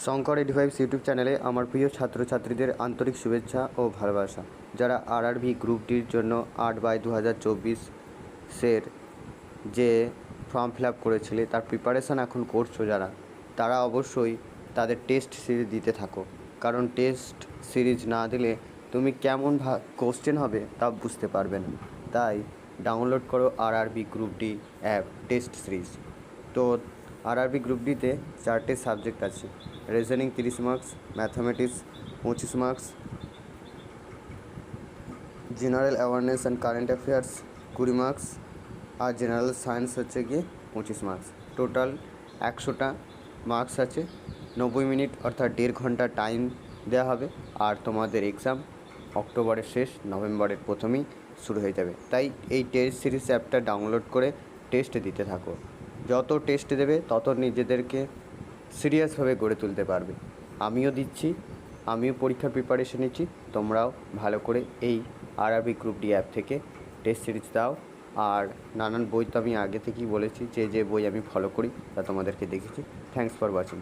Shankar 85 YouTube চ্যানেলে আমার প্রিয় ছাত্রছাত্রীদের আন্তরিক শুভেচ্ছা ও ভালোবাসা। যারা আরআরবি গ্রুপ ডির জন্য 8/2024 যে ফর্ম ফিল আপ করেছিলে তার প্রিপারেশান এখন করছো যারা, তারা অবশ্যই তাদের টেস্ট সিরিজ দিতে থাকো। কারণ টেস্ট সিরিজ না দিলে তুমি কেমন কোশ্চেন হবে তা বুঝতে পারবে না। তাই ডাউনলোড করো RRB group D app test series. তো আরআরবি গ্রুপ ডিতে 4টে সাবজেক্ট আছে। Reasoning 30 marks, mathematics 25 marks, general awareness and current affairs 20 marks, আর জেনারেল সায়েন্স হচ্ছে গিয়ে 25 মার্কস। টোটাল 100টা মার্কস আছে। 90 মিনিট অর্থাৎ 1.5 ঘন্টা টাইম দেওয়া হবে। আর তোমাদের এক্সাম অক্টোবরের শেষ, নভেম্বরের প্রথমেই শুরু হয়ে যাবে। তাই এই টেস্ট সিরিজ অ্যাপটা ডাউনলোড করে টেস্ট দিতে থাকো। যত টেস্ট দেবে তত নিজেদেরকে সিরিয়াসভাবে গড়ে তুলতে পারবে। আমিও দিচ্ছি, আমিও পরীক্ষার প্রিপারেশন নিচ্ছি। তোমরাও ভালো করে এই আরআরবি গ্রুপ ডি অ্যাপ থেকে টেস্ট সিরিজ দাও। আর নানান বই তো আমি আগে থেকেই বলেছি যে বই আমি ফলো করি তা তোমাদেরকে দেখেছি। Thanks for watching.